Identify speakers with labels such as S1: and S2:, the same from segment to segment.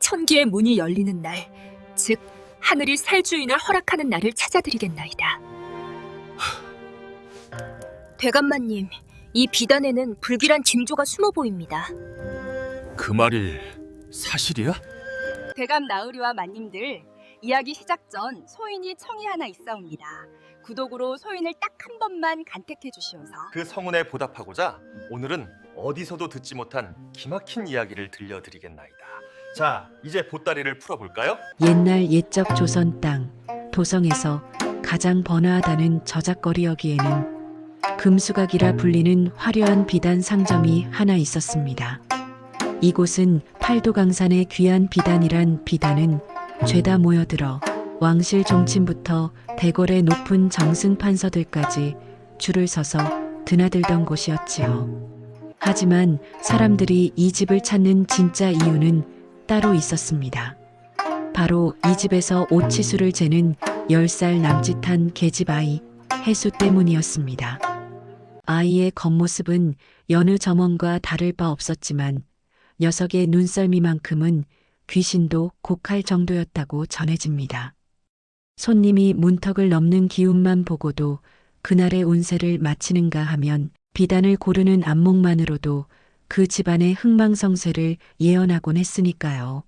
S1: 천기의 문이 열리는 날, 즉 하늘이 새 주인을 허락하는 날을 찾아드리겠나이다. 대감마님, 이 비단에는 불길한 징조가 숨어 보입니다.
S2: 그 말이 사실이야?
S3: 대감 나으리와 마님들, 이야기 시작 전 소인이 청이 하나 있사옵니다. 구독으로 소인을 딱 한 번만 간택해 주시오서.
S4: 그 성운에 보답하고자 오늘은 어디서도 듣지 못한 기막힌 이야기를 들려드리겠나이다. 자, 이제 보따리를 풀어볼까요?
S5: 옛날 옛적 조선 땅 도성에서 가장 번화하다는 저작거리여기에는 금수각이라 불리는 화려한 비단 상점이 하나 있었습니다. 이곳은 팔도강산의 귀한 비단이란 비단은 죄다 모여들어 왕실 종친부터 대궐의 높은 정승 판서들까지 줄을 서서 드나들던 곳이었지요. 하지만 사람들이 이 집을 찾는 진짜 이유는 따로 있었습니다. 바로 이 집에서 옷치수를 재는 10살 남짓한 계집 아이 해수 때문이었습니다. 아이의 겉모습은 여느 점원과 다를 바 없었지만 녀석의 눈썰미만큼은 귀신도 곡할 정도였다고 전해집니다. 손님이 문턱을 넘는 기운만 보고도 그날의 운세를 마치는가 하면 비단을 고르는 안목만으로도 그 집안의 흥망성쇠를 예언하곤 했으니까요.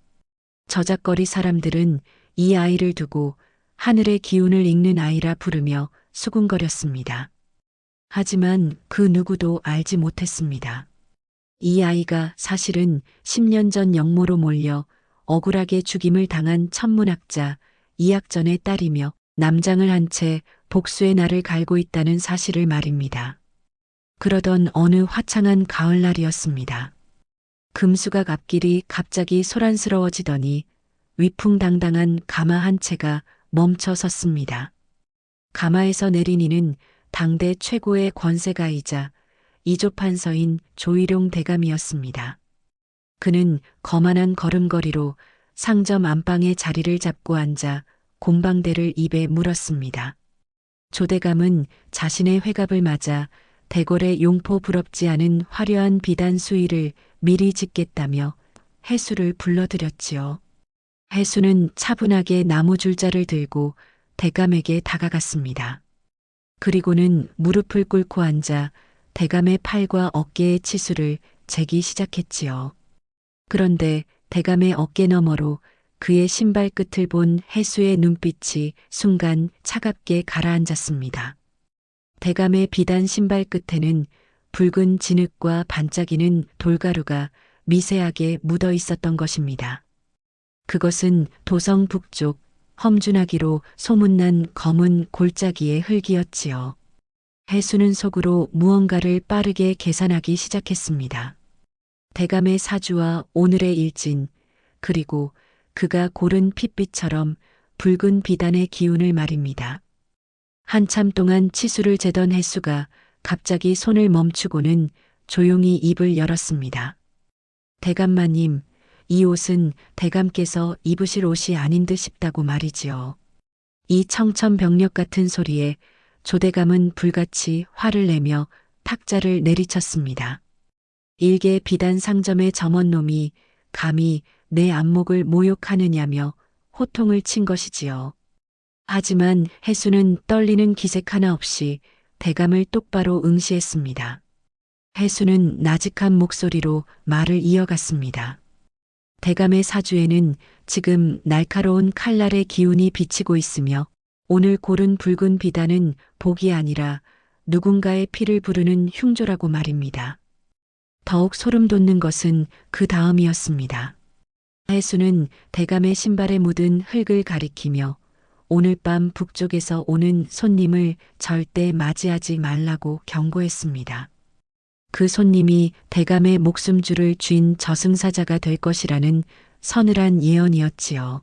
S5: 저작거리 사람들은 이 아이를 두고 하늘의 기운을 읽는 아이라 부르며 수군거렸습니다. 하지만 그 누구도 알지 못했습니다. 이 아이가 사실은 10년 전 역모로 몰려 억울하게 죽임을 당한 천문학자 이학전의 딸이며 남장을 한 채 복수의 날을 갈고 있다는 사실을 말입니다. 그러던 어느 화창한 가을날이었습니다. 금수각 앞길이 갑자기 소란스러워지더니 위풍당당한 가마 한 채가 멈춰 섰습니다. 가마에서 내린 이는 당대 최고의 권세가이자 이조판서인 조일용 대감이었습니다. 그는 거만한 걸음걸이로 상점 안방에 자리를 잡고 앉아 곰방대를 입에 물었습니다. 조대감은 자신의 회갑을 맞아 대궐의 용포 부럽지 않은 화려한 비단 수의를 미리 짓겠다며 해수를 불러들였지요. 해수는 차분하게 나무 줄자를 들고 대감에게 다가갔습니다. 그리고는 무릎을 꿇고 앉아 대감의 팔과 어깨의 치수를 재기 시작했지요. 그런데 대감의 어깨 너머로 그의 신발 끝을 본 해수의 눈빛이 순간 차갑게 가라앉았습니다. 대감의 비단 신발 끝에는 붉은 진흙과 반짝이는 돌가루가 미세하게 묻어 있었던 것입니다. 그것은 도성 북쪽 험준하기로 소문난 검은 골짜기의 흙이었지요. 해수는 속으로 무언가를 빠르게 계산하기 시작했습니다. 대감의 사주와 오늘의 일진, 그리고 그가 고른 핏빛처럼 붉은 비단의 기운을 말입니다. 한참 동안 치수를 재던 해수가 갑자기 손을 멈추고는 조용히 입을 열었습니다. 대감마님, 이 옷은 대감께서 입으실 옷이 아닌 듯 싶다고 말이지요. 이 청천벽력 같은 소리에 조대감은 불같이 화를 내며 탁자를 내리쳤습니다. 일개 비단 상점의 점원놈이 감히 내 안목을 모욕하느냐며 호통을 친 것이지요. 하지만 해수는 떨리는 기색 하나 없이 대감을 똑바로 응시했습니다. 해수는 나직한 목소리로 말을 이어갔습니다. 대감의 사주에는 지금 날카로운 칼날의 기운이 비치고 있으며 오늘 고른 붉은 비단은 복이 아니라 누군가의 피를 부르는 흉조라고 말입니다. 더욱 소름 돋는 것은 그 다음이었습니다. 해수는 대감의 신발에 묻은 흙을 가리키며 오늘 밤 북쪽에서 오는 손님을 절대 맞이하지 말라고 경고했습니다. 그 손님이 대감의 목숨줄을 쥔 저승사자가 될 것이라는 서늘한 예언이었지요.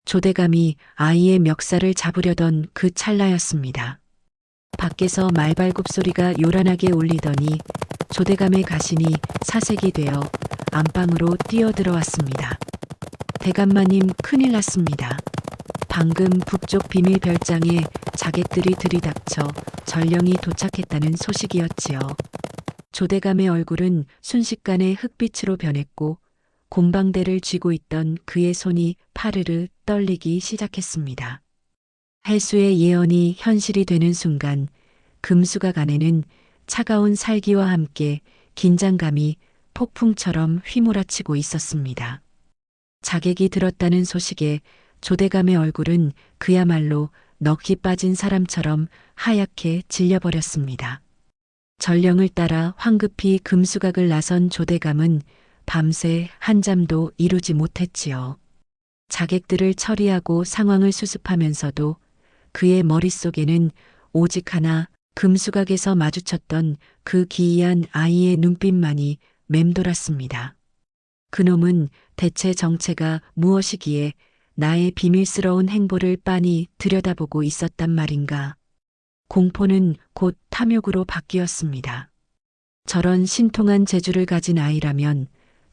S5: 조대감이 아이의 멱살을 잡으려던 그 찰나였습니다. 밖에서 말발굽 소리가 요란하게 울리더니 조대감의 가신이 사색이 되어 안방으로 뛰어들어왔습니다. 대감마님, 큰일 났습니다. 방금 북쪽 비밀 별장에 자객들이 들이닥쳐 전령이 도착했다는 소식이었지요. 조대감의 얼굴은 순식간에 흑빛으로 변했고 곰방대를 쥐고 있던 그의 손이 파르르 떨리기 시작했습니다. 해수의 예언이 현실이 되는 순간 금수각 안에는 차가운 살기와 함께 긴장감이 폭풍처럼 휘몰아치고 있었습니다. 자객이 들었다는 소식에 조대감의 얼굴은 그야말로 넋이 빠진 사람처럼 하얗게 질려버렸습니다. 전령을 따라 황급히 금수각을 나선 조대감은 밤새 한잠도 이루지 못했지요. 자객들을 처리하고 상황을 수습하면서도 그의 머릿속에는 오직 하나, 금수각에서 마주쳤던 그 기이한 아이의 눈빛만이 맴돌았습니다. 그놈은 대체 정체가 무엇이기에 나의 비밀스러운 행보를 빤히 들여다보고 있었단 말인가. 공포는 곧 탐욕으로 바뀌었습니다. 저런 신통한 재주를 가진 아이라면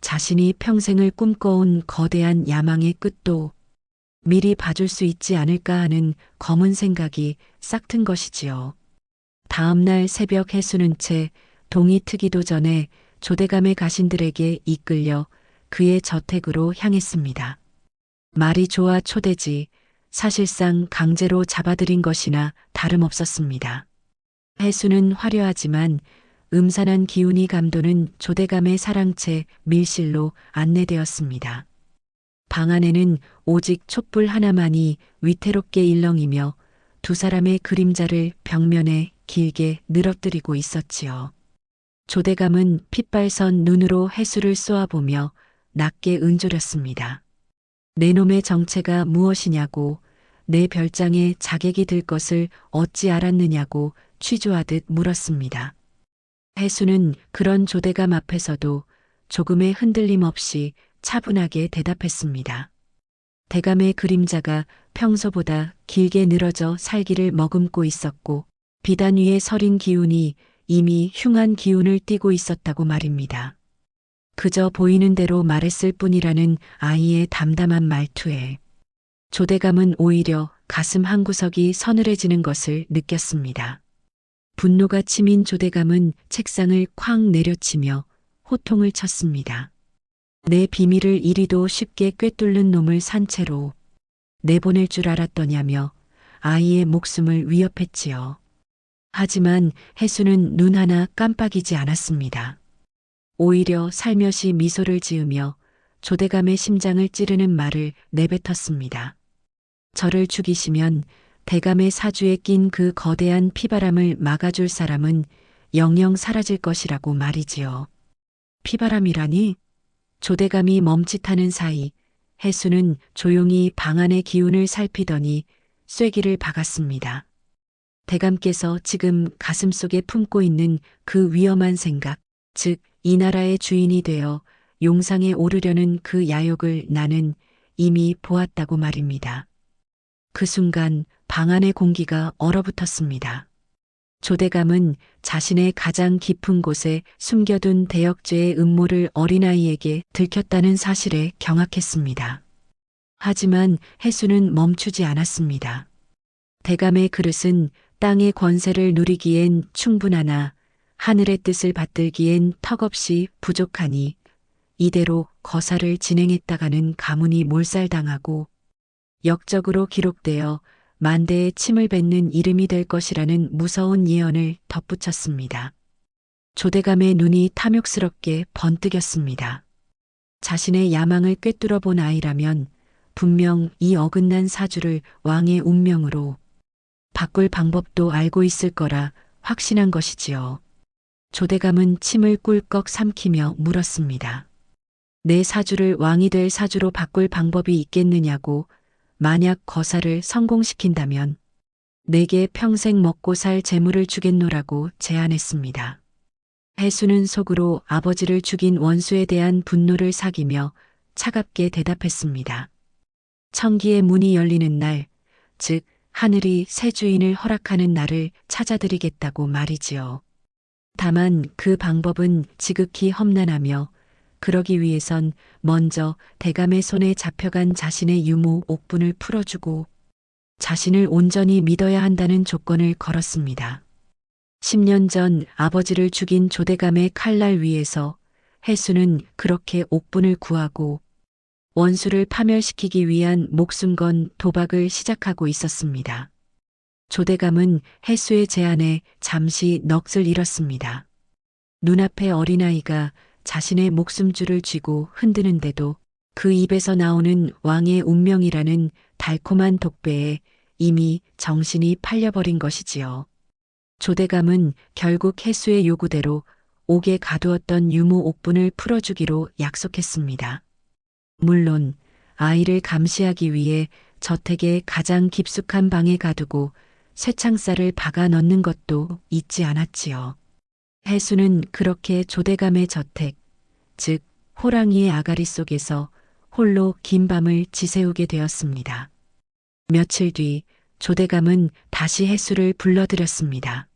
S5: 자신이 평생을 꿈꿔온 거대한 야망의 끝도 미리 봐줄 수 있지 않을까 하는 검은 생각이 싹튼 것이지요. 다음 날 새벽 해수는 채 동이 트기도 전에 조대감의 가신들에게 이끌려 그의 저택으로 향했습니다. 말이 좋아 초대지 사실상 강제로 잡아들인 것이나 다름없었습니다. 해수는 화려하지만 음산한 기운이 감도는 조대감의 사랑채 밀실로 안내되었습니다. 방 안에는 오직 촛불 하나만이 위태롭게 일렁이며 두 사람의 그림자를 벽면에 길게 늘어뜨리고 있었지요. 조대감은 핏발선 눈으로 해수를 쏘아보며 낮게 은조렸습니다. 내 놈의 정체가 무엇이냐고, 내 별장에 자객이 들 것을 어찌 알았느냐고 취조하듯 물었습니다. 해수는 그런 조대감 앞에서도 조금의 흔들림 없이 차분하게 대답했습니다. 대감의 그림자가 평소보다 길게 늘어져 살기를 머금고 있었고 비단 위에 서린 기운이 이미 흉한 기운을 띠고 있었다고 말입니다. 그저 보이는 대로 말했을 뿐이라는 아이의 담담한 말투에 조대감은 오히려 가슴 한구석이 서늘해지는 것을 느꼈습니다. 분노가 치민 조대감은 책상을 쾅 내려치며 호통을 쳤습니다. 내 비밀을 이리도 쉽게 꿰뚫는 놈을 산채로 내보낼 줄 알았더냐며 아이의 목숨을 위협했지요. 하지만 해수는 눈 하나 깜빡이지 않았습니다. 오히려 살며시 미소를 지으며 조대감의 심장을 찌르는 말을 내뱉었습니다. 저를 죽이시면 대감의 사주에 낀 그 거대한 피바람을 막아줄 사람은 영영 사라질 것이라고 말이지요. 피바람이라니? 조대감이 멈칫하는 사이 해수는 조용히 방 안의 기운을 살피더니 쐐기를 박았습니다. 대감께서 지금 가슴속에 품고 있는 그 위험한 생각, 즉 이 나라의 주인이 되어 용상에 오르려는 그 야욕을 나는 이미 보았다고 말입니다. 그 순간 방 안의 공기가 얼어붙었습니다. 조대감은 자신의 가장 깊은 곳에 숨겨둔 대역죄의 음모를 어린아이에게 들켰다는 사실에 경악했습니다. 하지만 해수는 멈추지 않았습니다. 대감의 그릇은 땅의 권세를 누리기엔 충분하나 하늘의 뜻을 받들기엔 턱없이 부족하니 이대로 거사를 진행했다가는 가문이 몰살당하고 역적으로 기록되어 만대의 침을 뱉는 이름이 될 것이라는 무서운 예언을 덧붙였습니다. 조대감의 눈이 탐욕스럽게 번뜩였습니다. 자신의 야망을 꿰뚫어 본 아이라면 분명 이 어긋난 사주를 왕의 운명으로 바꿀 방법도 알고 있을 거라 확신한 것이지요. 조대감은 침을 꿀꺽 삼키며 물었습니다. 내 사주를 왕이 될 사주로 바꿀 방법이 있겠느냐고. 만약 거사를 성공시킨다면 내게 평생 먹고 살 재물을 주겠노라고 제안했습니다. 해수는 속으로 아버지를 죽인 원수에 대한 분노를 사기며 차갑게 대답했습니다. 청기의 문이 열리는 날, 즉 하늘이 새 주인을 허락하는 날을 찾아드리겠다고 말이지요. 다만 그 방법은 지극히 험난하며 그러기 위해선 먼저 대감의 손에 잡혀간 자신의 유모 옥분을 풀어주고 자신을 온전히 믿어야 한다는 조건을 걸었습니다. 10년 전 아버지를 죽인 조대감의 칼날 위에서 해수는 그렇게 옥분을 구하고 원수를 파멸시키기 위한 목숨 건 도박을 시작하고 있었습니다. 조대감은 해수의 제안에 잠시 넋을 잃었습니다. 눈앞에 어린아이가 자신의 목숨줄을 쥐고 흔드는데도 그 입에서 나오는 왕의 운명이라는 달콤한 독배에 이미 정신이 팔려버린 것이지요. 조대감은 결국 해수의 요구대로 옥에 가두었던 유모 옥분을 풀어주기로 약속했습니다. 물론 아이를 감시하기 위해 저택의 가장 깊숙한 방에 가두고 쇠창살을 박아 넣는 것도 잊지 않았지요. 해수는 그렇게 조대감의 저택, 즉 호랑이의 아가리 속에서 홀로 긴 밤을 지새우게 되었습니다. 며칠 뒤 조대감은 다시 해수를 불러들였습니다.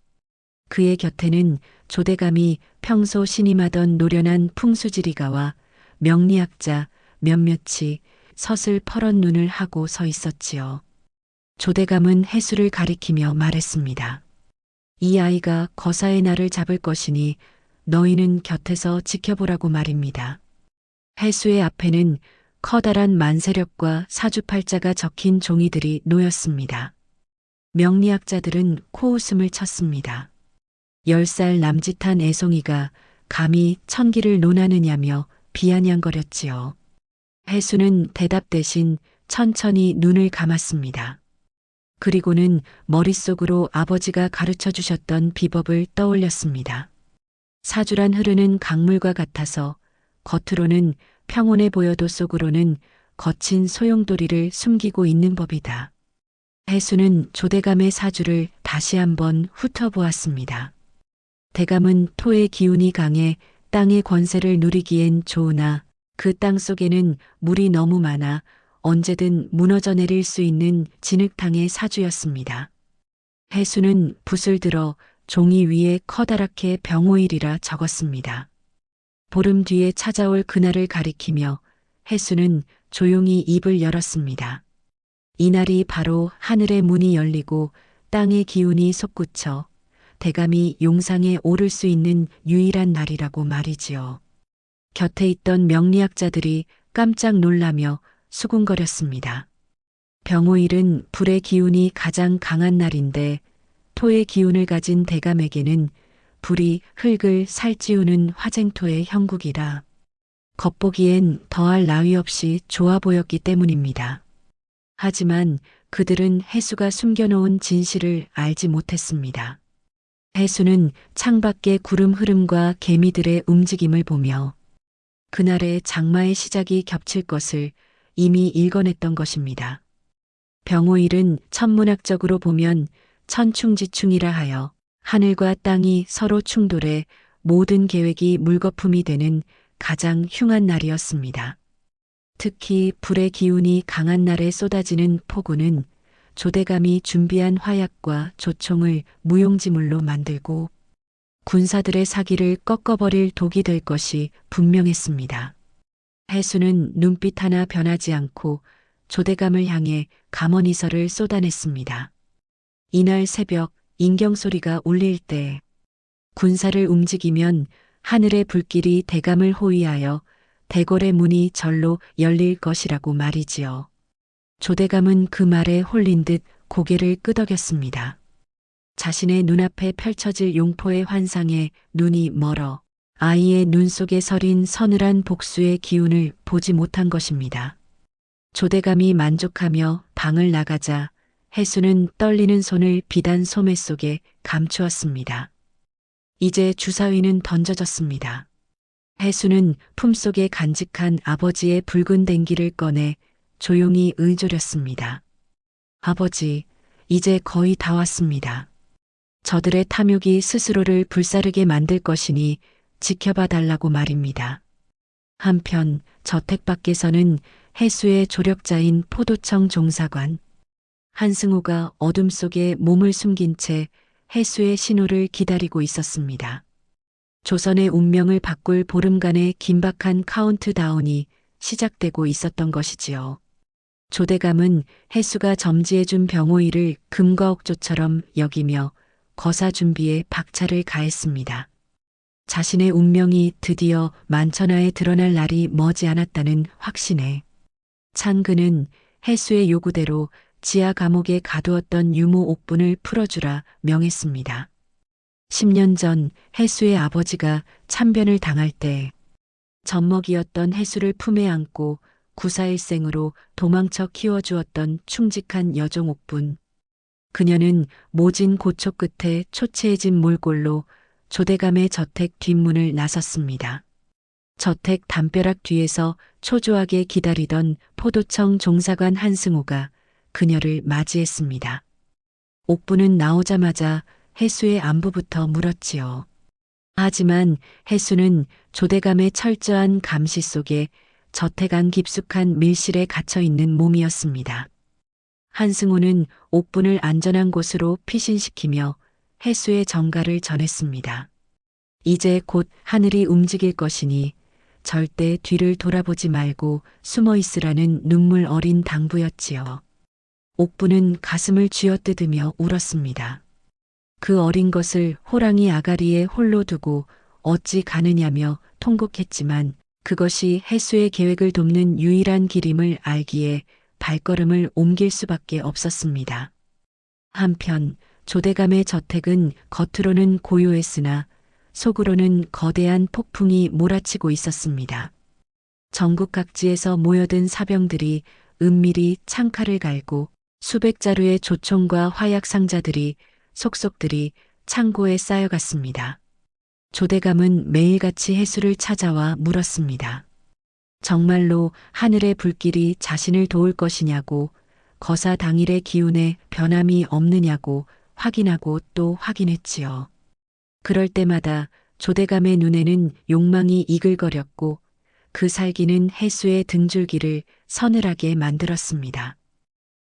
S5: 그의 곁에는 조대감이 평소 신임하던 노련한 풍수지리가와 명리학자 몇몇이 서슬 퍼런 눈을 하고 서 있었지요. 조대감은 해수를 가리키며 말했습니다. 이 아이가 거사의 날을 잡을 것이니 너희는 곁에서 지켜보라고 말입니다. 해수의 앞에는 커다란 만세력과 사주팔자가 적힌 종이들이 놓였습니다. 명리학자들은 코웃음을 쳤습니다. 10살 남짓한 애송이가 감히 천기를 논하느냐며 비아냥거렸지요. 해수는 대답 대신 천천히 눈을 감았습니다. 그리고는 머릿속으로 아버지가 가르쳐 주셨던 비법을 떠올렸습니다. 사주란 흐르는 강물과 같아서 겉으로는 평온해 보여도 속으로는 거친 소용돌이를 숨기고 있는 법이다. 해수는 조대감의 사주를 다시 한번 훑어보았습니다. 대감은 토의 기운이 강해 땅의 권세를 누리기엔 좋으나 그 땅 속에는 물이 너무 많아 언제든 무너져 내릴 수 있는 진흙탕의 사주였습니다. 해수는 붓을 들어 종이 위에 커다랗게 병오일이라 적었습니다. 보름 뒤에 찾아올 그날을 가리키며 해수는 조용히 입을 열었습니다. 이날이 바로 하늘의 문이 열리고 땅의 기운이 솟구쳐 대감이 용상에 오를 수 있는 유일한 날이라고 말이지요. 곁에 있던 명리학자들이 깜짝 놀라며 수군거렸습니다. 병오일은 불의 기운이 가장 강한 날인데 토의 기운을 가진 대감에게는 불이 흙을 살찌우는 화쟁토의 형국이라 겉보기엔 더할 나위 없이 좋아 보였기 때문입니다. 하지만 그들은 해수가 숨겨놓은 진실을 알지 못했습니다. 해수는 창밖의 구름 흐름과 개미들의 움직임을 보며 그날의 장마의 시작이 겹칠 것을 이미 읽어냈던 것입니다. 병오일은 천문학적으로 보면 천충지충이라 하여 하늘과 땅이 서로 충돌해 모든 계획이 물거품이 되는 가장 흉한 날이었습니다. 특히 불의 기운이 강한 날에 쏟아지는 폭우는 조대감이 준비한 화약과 조총을 무용지물로 만들고 군사들의 사기를 꺾어버릴 독이 될 것이 분명했습니다. 해수는 눈빛 하나 변하지 않고 조대감을 향해 감언이설을 쏟아냈습니다. 이날 새벽 인경소리가 울릴 때 군사를 움직이면 하늘의 불길이 대감을 호위하여 대궐의 문이 절로 열릴 것이라고 말이지요. 조대감은 그 말에 홀린 듯 고개를 끄덕였습니다. 자신의 눈앞에 펼쳐질 용포의 환상에 눈이 멀어 아이의 눈 속에 서린 서늘한 복수의 기운을 보지 못한 것입니다. 조대감이 만족하며 방을 나가자 해수는 떨리는 손을 비단 소매 속에 감추었습니다. 이제 주사위는 던져졌습니다. 해수는 품속에 간직한 아버지의 붉은 댕기를 꺼내 조용히 의조렸습니다. 아버지, 이제 거의 다 왔습니다. 저들의 탐욕이 스스로를 불사르게 만들 것이니 지켜봐 달라고 말입니다. 한편 저택 밖에서는 해수의 조력자인 포도청 종사관 한승호가 어둠 속에 몸을 숨긴 채 해수의 신호를 기다리고 있었습니다. 조선의 운명을 바꿀 보름간의 긴박한 카운트다운이 시작되고 있었던 것이지요. 조대감은 해수가 점지해준 병오일을 금과 옥조처럼 여기며 거사 준비에 박차를 가했습니다. 자신의 운명이 드디어 만천하에 드러날 날이 머지 않았다는 확신에 창근은 해수의 요구대로 지하 감옥에 가두었던 유모 옥분을 풀어주라 명했습니다. 10년 전 해수의 아버지가 참변을 당할 때 젖먹이었던 해수를 품에 안고 구사일생으로 도망쳐 키워주었던 충직한 여종 옥분. 그녀는 모진 고초 끝에 초췌해진 몰골로 조대감의 저택 뒷문을 나섰습니다. 저택 담벼락 뒤에서 초조하게 기다리던 포도청 종사관 한승호가 그녀를 맞이했습니다. 옥분은 나오자마자 해수의 안부부터 물었지요. 하지만 해수는 조대감의 철저한 감시 속에 저택 안 깊숙한 밀실에 갇혀 있는 몸이었습니다. 한승호는 옥분을 안전한 곳으로 피신시키며 해수의 전가를 전했습니다. 이제 곧 하늘이 움직일 것이니 절대 뒤를 돌아보지 말고 숨어 있으라는 눈물 어린 당부였지요. 옥분은 가슴을 쥐어뜯으며 울었습니다. 그 어린 것을 호랑이 아가리에 홀로 두고 어찌 가느냐며 통곡했지만 그것이 해수의 계획을 돕는 유일한 길임을 알기에 발걸음을 옮길 수밖에 없었습니다. 한편 조대감의 저택은 겉으로는 고요했으나 속으로는 거대한 폭풍이 몰아치고 있었습니다. 전국 각지에서 모여든 사병들이 은밀히 창칼을 갈고 수백 자루의 조총과 화약 상자들이 속속들이 창고에 쌓여갔습니다. 조대감은 매일같이 해수를 찾아와 물었습니다. 정말로 하늘의 불길이 자신을 도울 것이냐고, 거사 당일의 기운에 변함이 없느냐고 확인하고 또 확인했지요. 그럴 때마다 조대감의 눈에는 욕망이 이글거렸고 그 살기는 해수의 등줄기를 서늘하게 만들었습니다.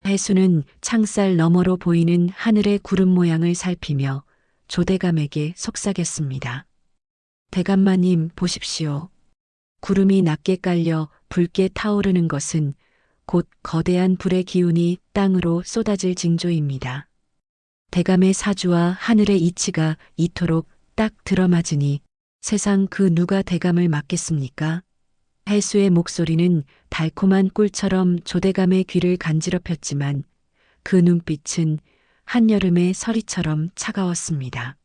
S5: 해수는 창살 너머로 보이는 하늘의 구름 모양을 살피며 조대감에게 속삭였습니다. 대감마님 보십시오. 구름이 낮게 깔려 붉게 타오르는 것은 곧 거대한 불의 기운이 땅으로 쏟아질 징조입니다. 대감의 사주와 하늘의 이치가 이토록 딱 들어맞으니 세상 그 누가 대감을 막겠습니까? 해수의 목소리는 달콤한 꿀처럼 조대감의 귀를 간지럽혔지만 그 눈빛은 한여름의 서리처럼 차가웠습니다.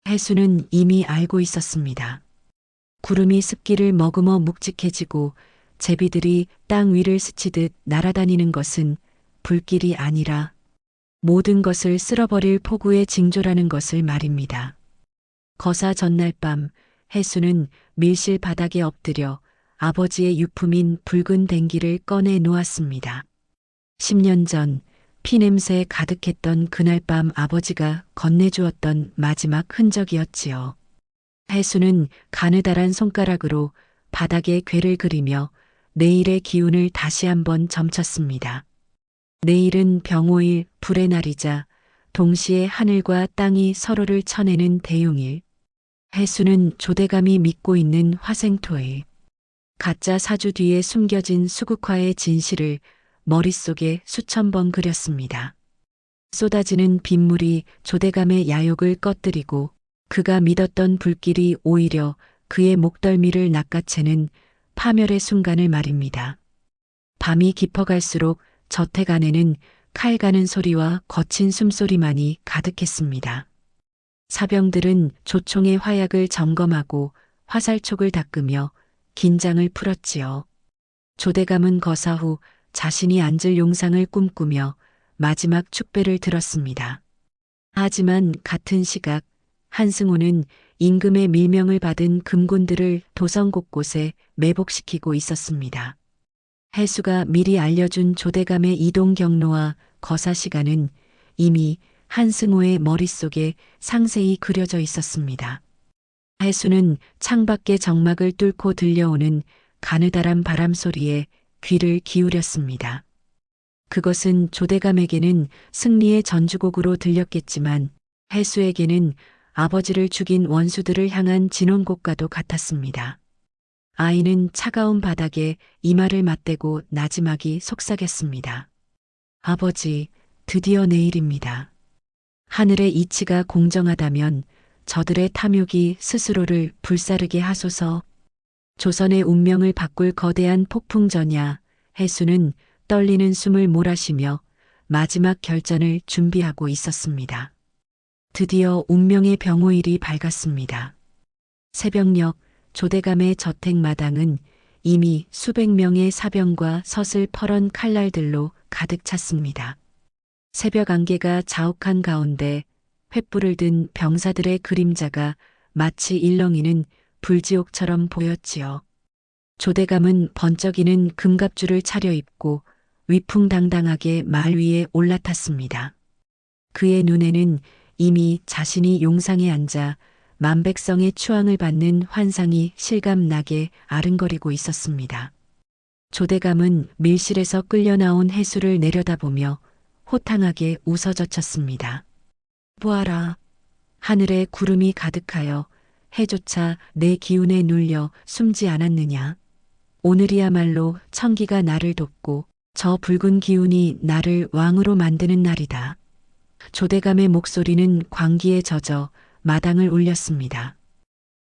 S5: 해수는 이미 알고 있었습니다. 구름이 습기를 머금어 묵직해지고 제비들이 땅 위를 스치듯 날아다니는 것은 불길이 아니라 모든 것을 쓸어버릴 폭우의 징조라는 것을 말입니다. 거사 전날 밤 해수는 밀실 바닥에 엎드려 아버지의 유품인 붉은 댕기를 꺼내 놓았습니다. 10년 전 피냄새 가득했던 그날 밤 아버지가 건네주었던 마지막 흔적이었지요. 해수는 가느다란 손가락으로 바닥에 궤를 그리며 내일의 기운을 다시 한번 점쳤습니다. 내일은 병오일 불의 날이자 동시에 하늘과 땅이 서로를 쳐내는 대용일. 해수는 조대감이 믿고 있는 화생토일. 가짜 사주 뒤에 숨겨진 수국화의 진실을 머릿속에 수천 번 그렸습니다. 쏟아지는 빗물이 조대감의 야욕을 꺼뜨리고 그가 믿었던 불길이 오히려 그의 목덜미를 낚아채는 파멸의 순간을 말입니다. 밤이 깊어갈수록 저택 안에는 칼 가는 소리와 거친 숨소리만이 가득했습니다. 사병들은 조총의 화약을 점검하고 화살촉을 닦으며 긴장을 풀었지요. 조대감은 거사 후 자신이 앉을 용상을 꿈꾸며 마지막 축배를 들었습니다. 하지만 같은 시각 한승호는 임금의 밀명을 받은 금군들을 도성 곳곳에 매복시키고 있었습니다. 해수가 미리 알려준 조대감의 이동 경로와 거사 시간은 이미 한승호의 머릿속에 상세히 그려져 있었습니다. 해수는 창밖의 정막을 뚫고 들려오는 가느다란 바람 소리에 귀를 기울였습니다. 그것은 조대감에게는 승리의 전주곡으로 들렸겠지만 해수에게는 아버지를 죽인 원수들을 향한 진원곡과도 같았습니다. 아이는 차가운 바닥에 이마를 맞대고 나지막이 속삭였습니다. 아버지, 드디어 내일입니다. 하늘의 이치가 공정하다면 저들의 탐욕이 스스로를 불사르게 하소서. 조선의 운명을 바꿀 거대한 폭풍전야 해수는 떨리는 숨을 몰아쉬며 마지막 결전을 준비하고 있었습니다. 드디어 운명의 병호일이 밝았습니다. 새벽녘 조대감의 저택 마당은 이미 수백 명의 사병과 서슬퍼런 칼날들로 가득 찼습니다. 새벽 안개가 자욱한 가운데 횃불을 든 병사들의 그림자가 마치 일렁이는 불지옥처럼 보였지요. 조대감은 번쩍이는 금갑주를 차려입고 위풍당당하게 말 위에 올라탔습니다. 그의 눈에는 이미 자신이 용상에 앉아 만백성의 추앙을 받는 환상이 실감나게 아른거리고 있었습니다. 조대감은 밀실에서 끌려나온 해수를 내려다보며 호탕하게 웃어젖혔습니다. 보아라. 하늘에 구름이 가득하여 해조차 내 기운에 눌려 숨지 않았느냐. 오늘이야말로 천기가 나를 돕고 저 붉은 기운이 나를 왕으로 만드는 날이다. 조대감의 목소리는 광기에 젖어 마당을 울렸습니다.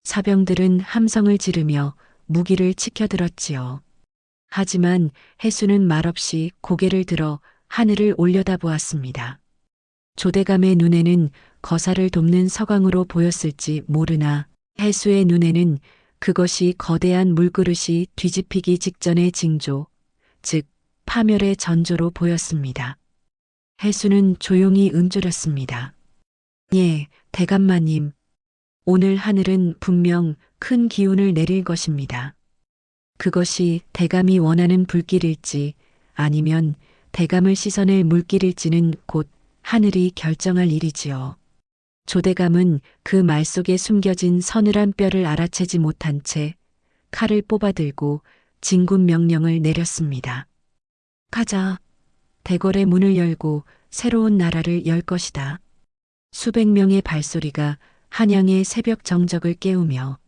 S5: 사병들은 함성을 지르며 무기를 치켜들었지요. 하지만 해수는 말없이 고개를 들어 하늘을 올려다보았습니다. 조대감의 눈에는 거사를 돕는 서광으로 보였을지 모르나 해수의 눈에는 그것이 거대한 물그릇이 뒤집히기 직전의 징조, 즉 파멸의 전조로 보였습니다. 해수는 조용히 음조렸습니다. 예, 대감마님. 오늘 하늘은 분명 큰 기운을 내릴 것입니다. 그것이 대감이 원하는 불길일지 아니면 대감을 씻어낼 물길일지는 곧 하늘이 결정할 일이지요. 조대감은 그 말 속에 숨겨진 서늘한 뼈를 알아채지 못한 채 칼을 뽑아들고 진군 명령을 내렸습니다. 가자. 대궐의 문을 열고 새로운 나라를 열 것이다. 수백 명의 발소리가 한양의 새벽 정적을 깨우며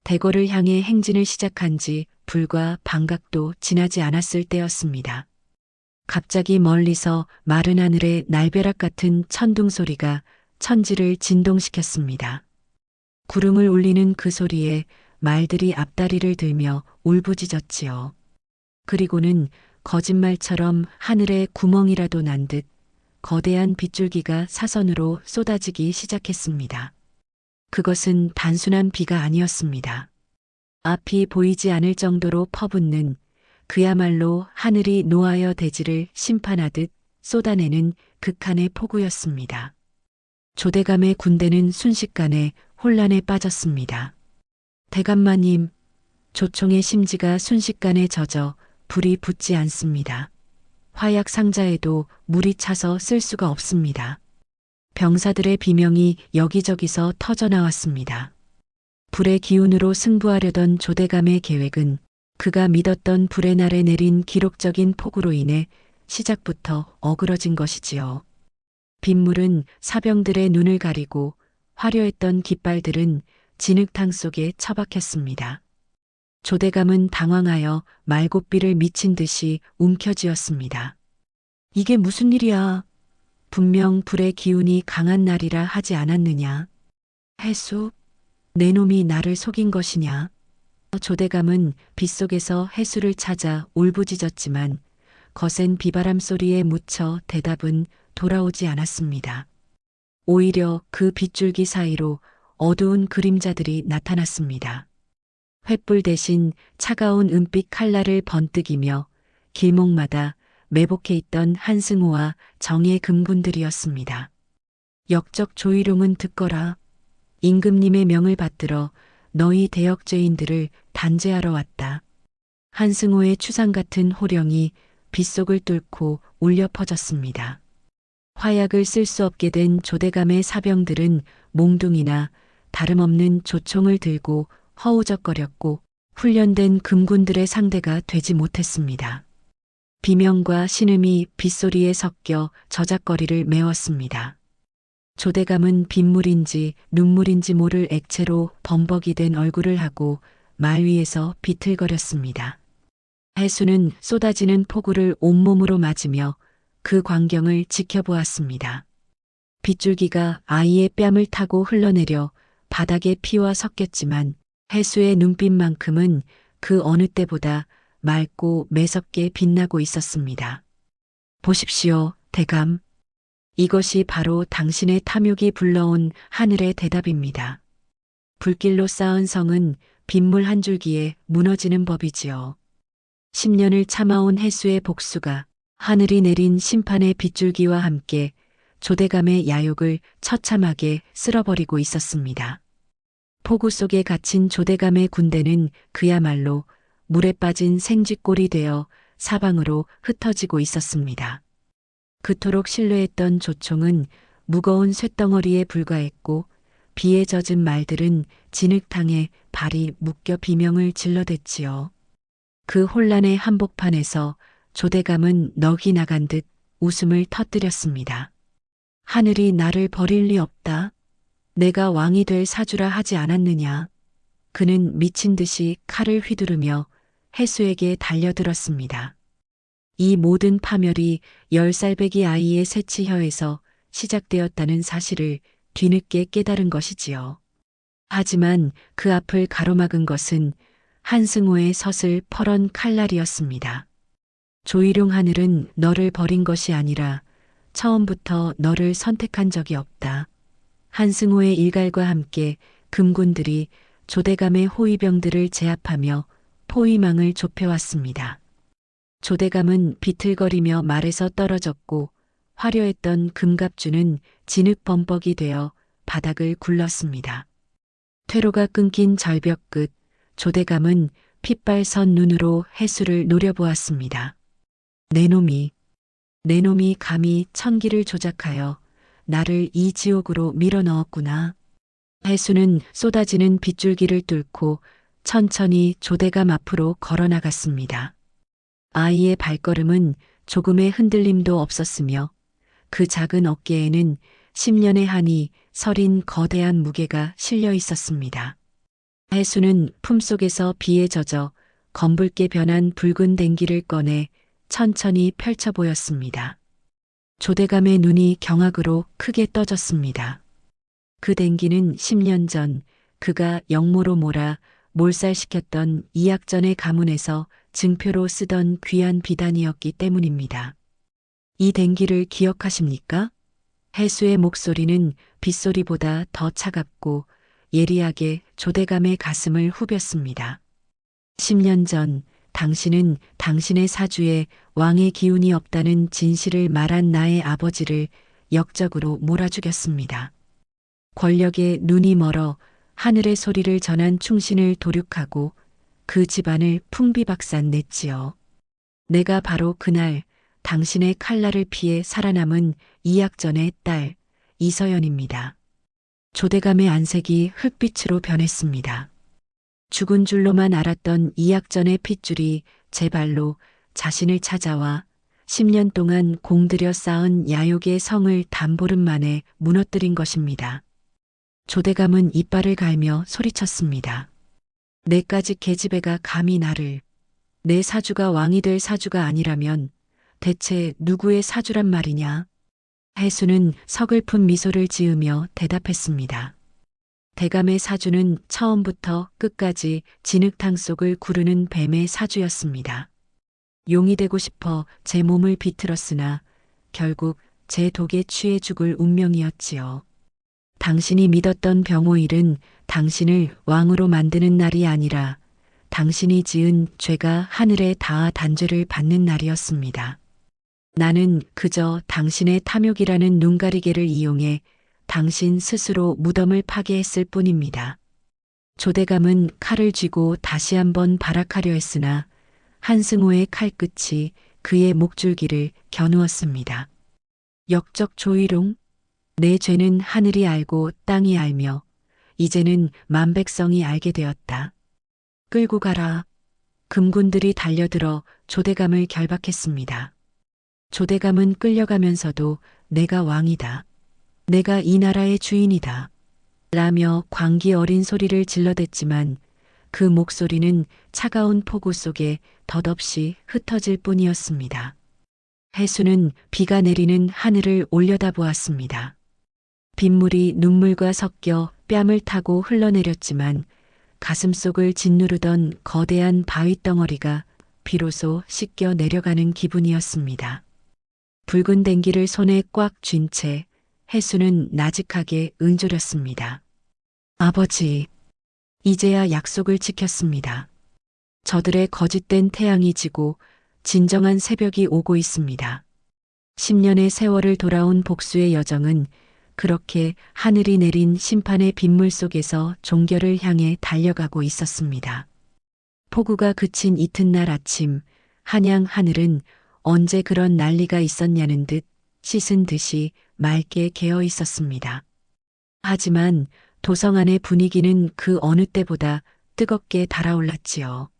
S5: 대궐을 향해 행진을 시작한 지 불과 반각도 지나지 않았을 때였습니다. 갑자기 멀리서 마른 하늘에 날벼락 같은 천둥 소리가 천지를 진동시켰습니다. 구름을 울리는 그 소리에 말들이 앞다리를 들며 울부짖었지요. 그리고는 거짓말처럼 하늘에 구멍이라도 난 듯 거대한 빗줄기가 사선으로 쏟아지기 시작했습니다. 그것은 단순한 비가 아니었습니다. 앞이 보이지 않을 정도로 퍼붓는 그야말로 하늘이 노하여 대지를 심판하듯 쏟아내는 극한의 폭우였습니다. 조대감의 군대는 순식간에 혼란에 빠졌습니다. 대감마님, 조총의 심지가 순식간에 젖어 불이 붙지 않습니다. 화약 상자에도 물이 차서 쓸 수가 없습니다. 병사들의 비명이 여기저기서 터져나왔습니다. 불의 기운으로 승부하려던 조대감의 계획은 그가 믿었던 불의 날에 내린 기록적인 폭우로 인해 시작부터 어그러진 것이지요. 빗물은 사병들의 눈을 가리고 화려했던 깃발들은 진흙탕 속에 처박혔습니다. 조대감은 당황하여 말고삐를 미친 듯이 움켜쥐었습니다. 이게 무슨 일이야? 분명 불의 기운이 강한 날이라 하지 않았느냐? 해수? 내 놈이 나를 속인 것이냐? 조대감은 빗속에서 해수를 찾아 울부짖었지만 거센 비바람 소리에 묻혀 대답은 돌아오지 않았습니다. 오히려 그 빗줄기 사이로 어두운 그림자들이 나타났습니다. 횃불 대신 차가운 은빛 칼날을 번뜩이며 길목마다 매복해 있던 한승호와 정의 금군들이었습니다. 역적 조희룡은 듣거라. 임금님의 명을 받들어 너희 대역죄인들을 단죄하러 왔다. 한승호의 추상 같은 호령이 빗속을 뚫고 울려 퍼졌습니다. 화약을 쓸 수 없게 된 조대감의 사병들은 몽둥이나 다름없는 조총을 들고 허우적거렸고 훈련된 금군들의 상대가 되지 못했습니다. 비명과 신음이 빗소리에 섞여 저작거리를 메웠습니다. 조대감은 빗물인지 눈물인지 모를 액체로 범벅이 된 얼굴을 하고 말 위에서 비틀거렸습니다. 해수는 쏟아지는 폭우를 온몸으로 맞으며 그 광경을 지켜보았습니다. 빗줄기가 아이의 뺨을 타고 흘러내려 바닥에 피와 섞였지만 해수의 눈빛만큼은 그 어느 때보다 맑고 매섭게 빛나고 있었습니다. 보십시오, 대감. 이것이 바로 당신의 탐욕이 불러온 하늘의 대답입니다. 불길로 쌓은 성은 빗물 한 줄기에 무너지는 법이지요. 10년을 참아온 해수의 복수가 하늘이 내린 심판의 빗줄기와 함께 조대감의 야욕을 처참하게 쓸어버리고 있었습니다. 폭우 속에 갇힌 조대감의 군대는 그야말로 물에 빠진 생쥐꼴이 되어 사방으로 흩어지고 있었습니다. 그토록 신뢰했던 조총은 무거운 쇳덩어리에 불과했고 비에 젖은 말들은 진흙탕에 발이 묶여 비명을 질러댔지요. 그 혼란의 한복판에서 조대감은 넋이 나간 듯 웃음을 터뜨렸습니다. 하늘이 나를 버릴 리 없다. 내가 왕이 될 사주라 하지 않았느냐. 그는 미친 듯이 칼을 휘두르며 해수에게 달려들었습니다. 이 모든 파멸이 10살배기 아이의 새치혀에서 시작되었다는 사실을 뒤늦게 깨달은 것이지요. 하지만 그 앞을 가로막은 것은 한승호의 섯을 퍼런 칼날이었습니다. 조일용 하늘은 너를 버린 것이 아니라 처음부터 너를 선택한 적이 없다. 한승호의 일갈과 함께 금군들이 조대감의 호위병들을 제압하며 포위망을 좁혀왔습니다. 조대감은 비틀거리며 말에서 떨어졌고 화려했던 금갑주는 진흙 범벅이 되어 바닥을 굴렀습니다. 퇴로가 끊긴 절벽 끝 조대감은 핏발선 눈으로 해수를 노려보았습니다. 내 놈이 감히 천기를 조작하여 나를 이 지옥으로 밀어넣었구나. 해수는 쏟아지는 빗줄기를 뚫고 천천히 조대감 앞으로 걸어나갔습니다. 아이의 발걸음은 조금의 흔들림도 없었으며 그 작은 어깨에는 10년의 한이 서린 거대한 무게가 실려 있었습니다. 해수는 품속에서 비에 젖어 검붉게 변한 붉은 댕기를 꺼내 천천히 펼쳐 보였습니다. 조대감의 눈이 경악으로 크게 떠졌습니다. 그 댕기는 10년 전 그가 영모로 몰아 몰살시켰던 이약전의 가문에서 증표로 쓰던 귀한 비단이었기 때문입니다. 이 댕기를 기억하십니까? 해수의 목소리는 빗소리보다 더 차갑고 예리하게 조대감의 가슴을 후볐습니다. 10년 전 당신은 당신의 사주에 왕의 기운이 없다는 진실을 말한 나의 아버지를 역적으로 몰아 죽였습니다. 권력에 눈이 멀어 하늘의 소리를 전한 충신을 도륙하고 그 집안을 풍비박산 냈지요. 내가 바로 그날 당신의 칼날을 피해 살아남은 이약전의 딸 이서연입니다. 조대감의 안색이 흙빛으로 변했습니다. 죽은 줄로만 알았던 이약전의 핏줄이 제 발로 자신을 찾아와 10년 동안 공들여 쌓은 야욕의 성을 단보름 만에 무너뜨린 것입니다. 조대감은 이빨을 갈며 소리쳤습니다. 내까지 계집애가 감히 나를, 내 사주가 왕이 될 사주가 아니라면 대체 누구의 사주란 말이냐? 해수는 서글픈 미소를 지으며 대답했습니다. 대감의 사주는 처음부터 끝까지 진흙탕 속을 구르는 뱀의 사주였습니다. 용이 되고 싶어 제 몸을 비틀었으나 결국 제 독에 취해 죽을 운명이었지요. 당신이 믿었던 병호일은 당신을 왕으로 만드는 날이 아니라 당신이 지은 죄가 하늘에 닿아 단죄를 받는 날이었습니다. 나는 그저 당신의 탐욕이라는 눈가리개를 이용해 당신 스스로 무덤을 파괴했을 뿐입니다. 조대감은 칼을 쥐고 다시 한번 발악하려 했으나 한승호의 칼끝이 그의 목줄기를 겨누었습니다. 역적 조일용, 내 죄는 하늘이 알고 땅이 알며 이제는 만백성이 알게 되었다. 끌고 가라. 금군들이 달려들어 조대감을 결박했습니다. 조대감은 끌려가면서도 내가 왕이다. 내가 이 나라의 주인이다. 라며 광기 어린 소리를 질러댔지만 그 목소리는 차가운 폭우 속에 덧없이 흩어질 뿐이었습니다. 해수는 비가 내리는 하늘을 올려다보았습니다. 빗물이 눈물과 섞여 뺨을 타고 흘러내렸지만 가슴속을 짓누르던 거대한 바위덩어리가 비로소 씻겨 내려가는 기분이었습니다. 붉은 댕기를 손에 꽉 쥔 채 해수는 나직하게 응조렸습니다. 아버지, 이제야 약속을 지켰습니다. 저들의 거짓된 태양이 지고 진정한 새벽이 오고 있습니다. 10년의 세월을 돌아온 복수의 여정은 그렇게 하늘이 내린 심판의 빗물 속에서 종결을 향해 달려가고 있었습니다. 폭우가 그친 이튿날 아침, 한양 하늘은 언제 그런 난리가 있었냐는 듯 씻은 듯이 맑게 개어 있었습니다. 하지만 도성 안의 분위기는 그 어느 때보다 뜨겁게 달아올랐지요.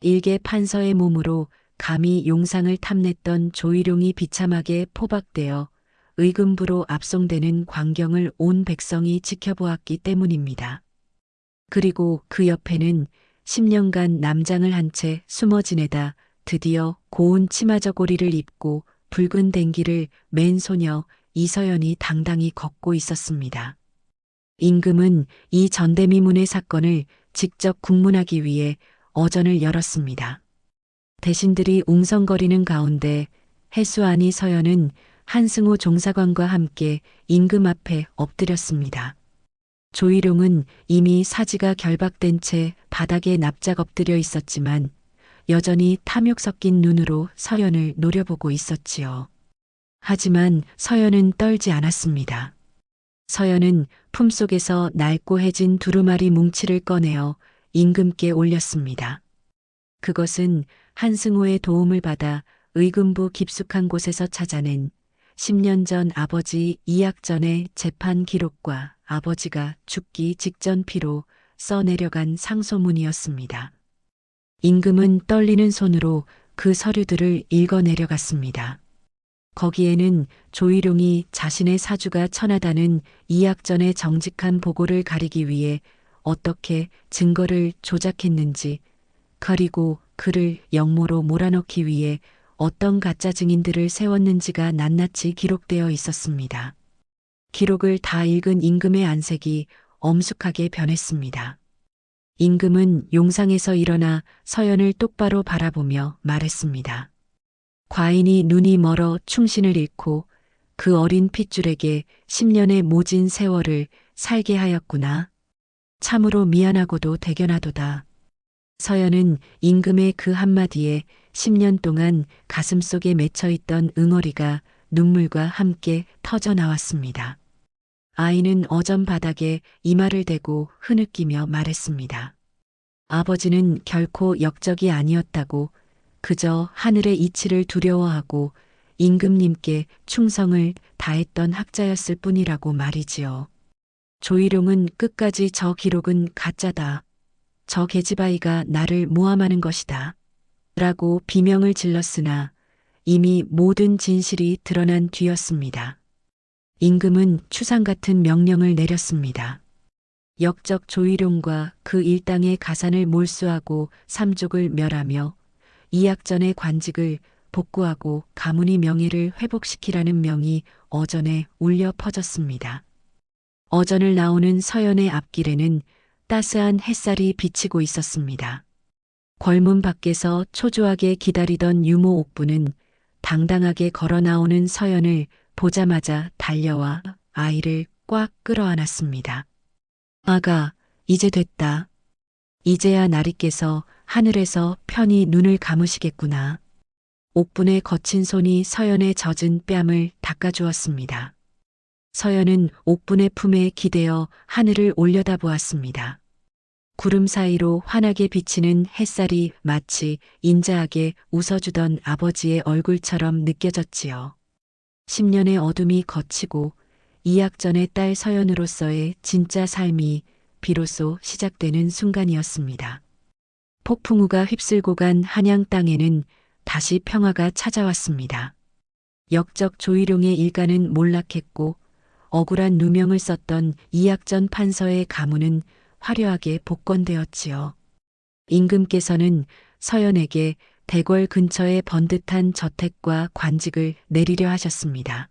S5: 일개 판서의 몸으로 감히 용상을 탐냈던 조일용이 비참하게 포박되어 의금부로 압송되는 광경을 온 백성이 지켜보았기 때문입니다. 그리고 그 옆에는 10년간 남장을 한 채 숨어 지내다 드디어 고운 치마저고리를 입고 붉은 댕기를 맨 소녀 이서연이 당당히 걷고 있었습니다. 임금은 이 전대미문의 사건을 직접 국문하기 위해 어전을 열었습니다. 대신들이 웅성거리는 가운데 해수아니 서연은 한승호 종사관과 함께 임금 앞에 엎드렸습니다. 조일용은 이미 사지가 결박된 채 바닥에 납작 엎드려 있었지만 여전히 탐욕 섞인 눈으로 서연을 노려보고 있었지요. 하지만 서연은 떨지 않았습니다. 서연은 품속에서 낡고해진 두루마리 뭉치를 꺼내어 임금께 올렸습니다. 그것은 한승호의 도움을 받아 의금부 깊숙한 곳에서 찾아낸 10년 전 아버지 이약 전의 재판 기록과 아버지가 죽기 직전 피로 써내려간 상소문이었습니다. 임금은 떨리는 손으로 그 서류들을 읽어내려갔습니다. 거기에는 조일용이 자신의 사주가 천하다는 이약 전의 정직한 보고를 가리기 위해 어떻게 증거를 조작했는지, 그리고 그를 역모로 몰아넣기 위해 어떤 가짜 증인들을 세웠는지가 낱낱이 기록되어 있었습니다. 기록을 다 읽은 임금의 안색이 엄숙하게 변했습니다. 임금은 용상에서 일어나 서연을 똑바로 바라보며 말했습니다. 과인이 눈이 멀어 충신을 잃고 그 어린 핏줄에게 10년의 모진 세월을 살게 하였구나. 참으로 미안하고도 대견하도다. 서연은 임금의 그 한마디에 10년 동안 가슴속에 맺혀있던 응어리가 눈물과 함께 터져 나왔습니다. 아이는 어전 바닥에 이마를 대고 흐느끼며 말했습니다. 아버지는 결코 역적이 아니었다고, 그저 하늘의 이치를 두려워하고 임금님께 충성을 다했던 학자였을 뿐이라고 말이지요. 조일용은 끝까지 저 기록은 가짜다. 저 계집아이가 나를 모함하는 것이다. 라고 비명을 질렀으나 이미 모든 진실이 드러난 뒤였습니다. 임금은 추상 같은 명령을 내렸습니다. 역적 조일용과 그 일당의 가산을 몰수하고 삼족을 멸하며 이약전의 관직을 복구하고 가문의 명예를 회복시키라는 명이 어전에 울려 퍼졌습니다. 어전을 나오는 서연의 앞길에는 따스한 햇살이 비치고 있었습니다. 궐문 밖에서 초조하게 기다리던 유모 옥부는 당당하게 걸어 나오는 서연을 보자마자 달려와 아이를 꽉 끌어안았습니다. 아가, 이제 됐다. 이제야 나리께서 하늘에서 편히 눈을 감으시겠구나. 옥분의 거친 손이 서연의 젖은 뺨을 닦아주었습니다. 서연은 옥분의 품에 기대어 하늘을 올려다보았습니다. 구름 사이로 환하게 비치는 햇살이 마치 인자하게 웃어주던 아버지의 얼굴처럼 느껴졌지요. 10년의 어둠이 걷히고 이약전의 딸 서연으로서의 진짜 삶이 비로소 시작되는 순간이었습니다. 폭풍우가 휩쓸고 간 한양 땅에는 다시 평화가 찾아왔습니다. 역적 조일용의 일가는 몰락했고 억울한 누명을 썼던 이약전 판서의 가문은 화려하게 복권되었지요. 임금께서는 서연에게 대궐 근처의 번듯한 저택과 관직을 내리려 하셨습니다.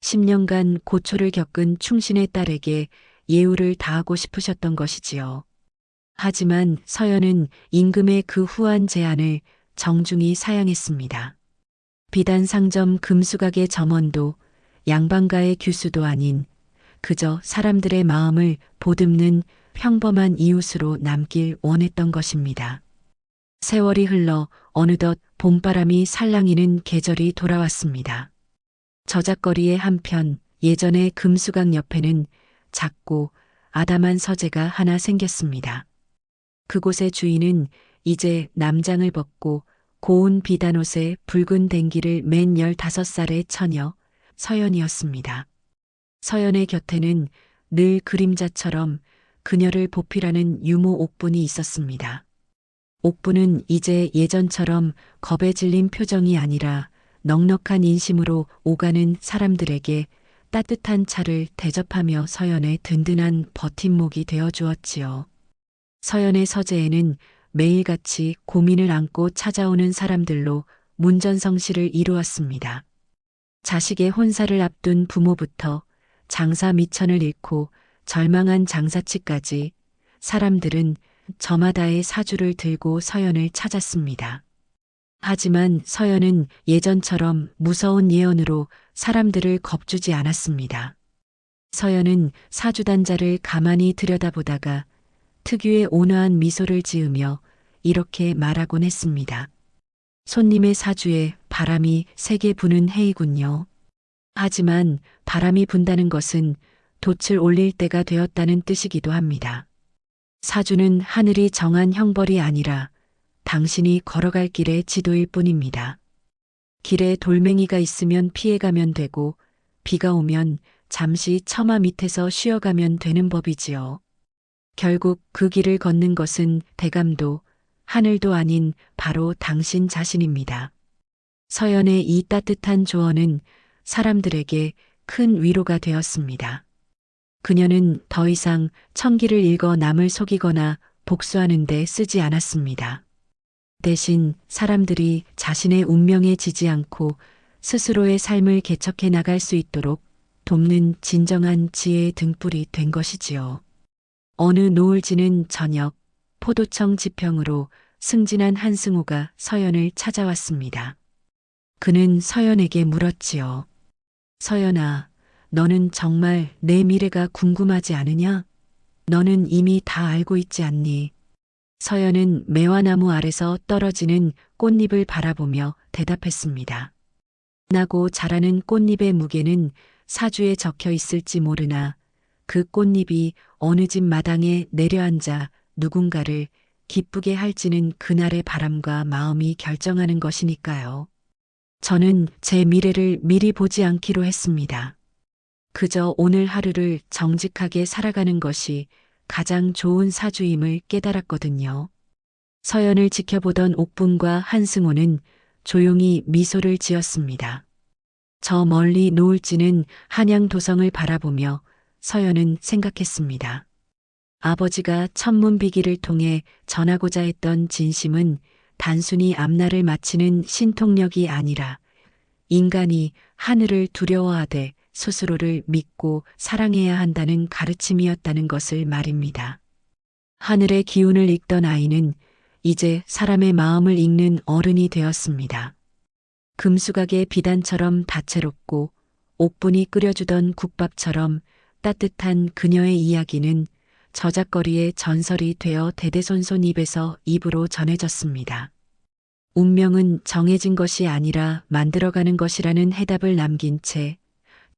S5: 10년간 고초를 겪은 충신의 딸에게 예우를 다하고 싶으셨던 것이지요. 하지만 서연은 임금의 그 후한 제안을 정중히 사양했습니다. 비단 상점 금수각의 점원도 양반가의 규수도 아닌 그저 사람들의 마음을 보듬는 평범한 이웃으로 남길 원했던 것입니다. 세월이 흘러 어느덧 봄바람이 살랑이는 계절이 돌아왔습니다. 저작거리의 한편 예전의 금수각 옆에는 작고 아담한 서재가 하나 생겼습니다. 그곳의 주인은 이제 남장을 벗고 고운 비단옷에 붉은 댕기를 맨 15살의 처녀 서연이었습니다. 서연의 곁에는 늘 그림자처럼 그녀를 보필하는 유모 옥분이 있었습니다. 옥분은 이제 예전처럼 겁에 질린 표정이 아니라 넉넉한 인심으로 오가는 사람들에게 따뜻한 차를 대접하며 서연의 든든한 버팀목이 되어 주었지요. 서연의 서재에는 매일같이 고민을 안고 찾아오는 사람들로 문전성시를 이루었습니다. 자식의 혼사를 앞둔 부모부터 장사 미천을 잃고 절망한 장사치까지 사람들은 저마다의 사주를 들고 서연을 찾았습니다. 하지만 서연은 예전처럼 무서운 예언으로 사람들을 겁주지 않았습니다. 서연은 사주단자를 가만히 들여다보다가 특유의 온화한 미소를 지으며 이렇게 말하곤 했습니다. 손님의 사주에 바람이 세게 부는 해이군요. 하지만 바람이 분다는 것은 돛을 올릴 때가 되었다는 뜻이기도 합니다. 사주는 하늘이 정한 형벌이 아니라 당신이 걸어갈 길의 지도일 뿐입니다. 길에 돌멩이가 있으면 피해가면 되고 비가 오면 잠시 처마 밑에서 쉬어가면 되는 법이지요. 결국 그 길을 걷는 것은 대감도 하늘도 아닌 바로 당신 자신입니다. 서연의 이 따뜻한 조언은 사람들에게 큰 위로가 되었습니다. 그녀는 더 이상 천기를 읽어 남을 속이거나 복수하는 데 쓰지 않았습니다. 대신 사람들이 자신의 운명에 지지 않고 스스로의 삶을 개척해 나갈 수 있도록 돕는 진정한 지혜의 등불이 된 것이지요. 어느 노을 지는 저녁, 포도청 지평으로 승진한 한승우가 서연을 찾아왔습니다. 그는 서연에게 물었지요. 서연아, 너는 정말 내 미래가 궁금하지 않으냐? 너는 이미 다 알고 있지 않니? 서연은 매화나무 아래서 떨어지는 꽃잎을 바라보며 대답했습니다. 나고 자라는 꽃잎의 무게는 사주에 적혀 있을지 모르나 그 꽃잎이 어느 집 마당에 내려앉아 누군가를 기쁘게 할지는 그날의 바람과 마음이 결정하는 것이니까요. 저는 제 미래를 미리 보지 않기로 했습니다. 그저 오늘 하루를 정직하게 살아가는 것이 가장 좋은 사주임을 깨달았거든요. 서연을 지켜보던 옥분과 한승호는 조용히 미소를 지었습니다. 저 멀리 노을 지는 한양도성을 바라보며 서연은 생각했습니다. 아버지가 천문비기를 통해 전하고자 했던 진심은 단순히 앞날을 맞히는 신통력이 아니라 인간이 하늘을 두려워하되 스스로를 믿고 사랑해야 한다는 가르침이었다는 것을 말입니다. 하늘의 기운을 읽던 아이는 이제 사람의 마음을 읽는 어른이 되었습니다. 금수각의 비단처럼 다채롭고 옥분이 끓여주던 국밥처럼 따뜻한 그녀의 이야기는 저작거리의 전설이 되어 대대손손 입에서 입으로 전해졌습니다. 운명은 정해진 것이 아니라 만들어가는 것이라는 해답을 남긴 채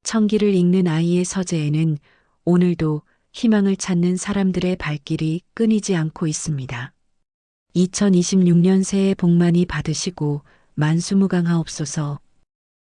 S5: 천기를 읽는 아이의 서재에는 오늘도 희망을 찾는 사람들의 발길이 끊이지 않고 있습니다. 2026년 새해 복 많이 받으시고 만수무강하옵소서.